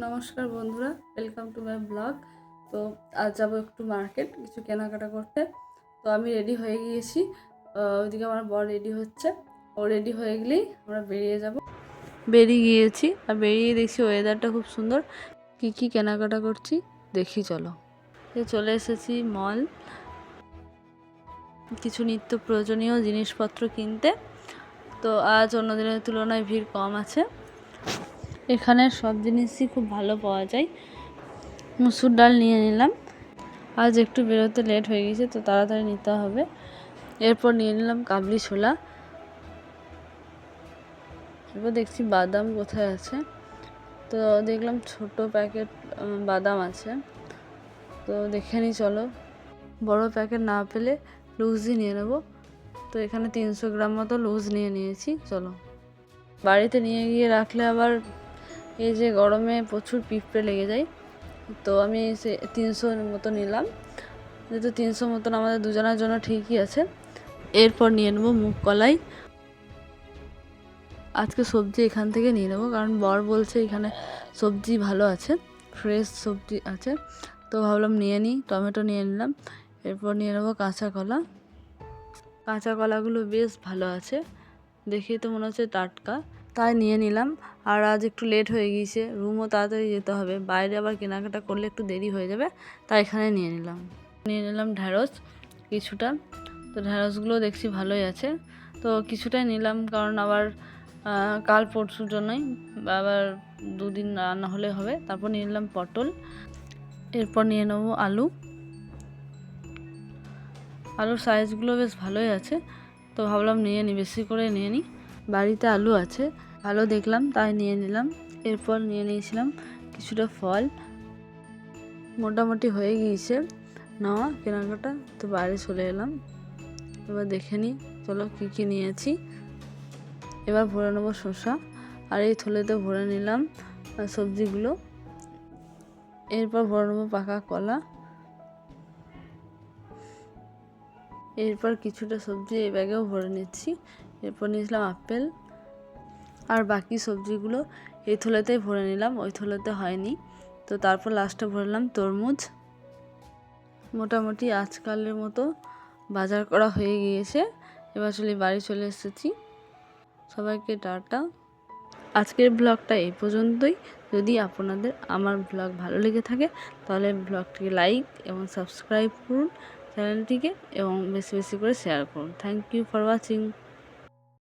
নমস্কার বন্ধুরা, welcome to my blog. তো আজ যাবো একটু মার্কেট কিছু কেনাকাটা করতে। তো আমি রেডি হয়ে গিয়েছি, ওইদিকে আমার বর রেডি হচ্ছে। ও রেডি হয়ে গেলেই আমরা বেরিয়ে গিয়েছি। আর বেরিয়ে দেখছি ওয়েদারটা খুব সুন্দর। কি কি কেনাকাটা করছি দেখি, চলো। চলে এসেছি মল, কিছু নিত্য প্রয়োজনীয় জিনিসপত্র কিনতে। তো আজ অন্য দিনের তুলনায় ভিড় কম আছে। এখানে সব জিনিসই খুব ভালো পাওয়া যায়। মুসুর ডাল নিয়ে নিলাম, আজ একটু বেরোতে লেট হয়ে গেছে তো তাড়াতাড়ি নিতে হবে। এরপর নিয়ে নিলাম কাবলি ছোলা। এরপর দেখছি বাদাম কোথায় আছে, তো দেখলাম ছোট প্যাকেট বাদাম আছে, তো দেখে নিই চলো। বড় প্যাকেট না পেলে লুজই নিয়ে নেব। তো এখানে 300 গ্রাম মতো লুজ নিয়ে নিয়েছি। চলো, বাড়িতে নিয়ে গিয়ে রাখলে আবার এই যে গরমে প্রচুর পিঁপড়ে লেগে যায়, তো আমি 300 মতো নিলাম। যেহেতু 300 মতন আমাদের দুজনের জন্য ঠিকই আছে। এরপর নিয়ে নেবো মুগ কলাই। আজকে সবজি এখান থেকে নিয়ে নেবো, কারণ বর বলছে এখানে সবজি ভালো আছে, ফ্রেশ সবজি আছে। তো ভাবলাম নিয়ে নিই, টমেটো নিয়ে নিলাম। এরপর নিয়ে নেবো কাঁচা কলা। কাঁচা কলাগুলো বেশ ভালো আছে, দেখেই তো মনে হচ্ছে টাটকা, তাই নিয়ে নিলাম। আর আজ একটু লেট হয়ে গিয়েছে, রুমও তাড়াতাড়ি যেতে হবে, বাইরে আবার কেনাকাটা করলে একটু দেরি হয়ে যাবে, তাই এখানে নিয়ে নিলাম ঢ্যাঁড়স কিছুটা। তো ঢ্যাঁড়সগুলো দেখছি ভালোই আছে, তো কিছুটাই নিলাম, কারণ আবার কাল পরশুর জন্যই, আবার 2 দিন রান্না হলে হবে। তারপর নিয়ে নিলাম পটল। এরপর নিয়ে নেবো আলুর সাইজগুলো বেশ ভালোই আছে, তো ভাবলাম নিয়ে নিই, বেশি করে নিয়ে নিই। বাড়িতে আলু আছে, ভালো দেখলাম তাই নিয়ে নিলাম। এরপর নিয়ে নিয়েছিলাম কিছুটা ফল। মোটামুটি হয়ে গিয়েছে নেওয়া কেনাকাটা, তো বাইরে চলে এলাম। এবার দেখে নিই চলো কী কী নিয়েছি। এবার ভরে নেবো শসা, আর এই থলেতে ভরে নিলাম সবজিগুলো। এরপর ভরে নেবো পাকা কলা। এরপর কিছুটা সবজি এই ব্যাগেও ভরে নিচ্ছি। এরপর নিয়েছিলাম আপেল, আর বাকি সবজিগুলো এই থলেতেই ভরে নিলাম, ওই থলেতে হয়নি। তো তারপর লাস্টে ভরলাম তরমুজ। মোটামুটি আজকালের মতো বাজার করা হয়ে গিয়েছে। এবার বাড়ি চলে এসেছি। সবাইকে টাটা। আজকের ব্লগটা এই পর্যন্তই। যদি আপনাদের আমার ব্লগ ভালো লেগে থাকে তাহলে ব্লগটিকে লাইক এবং সাবস্ক্রাইব করুন চ্যানেলটিকে, এবং বেশি বেশি করে শেয়ার করুন। Thank you for watching.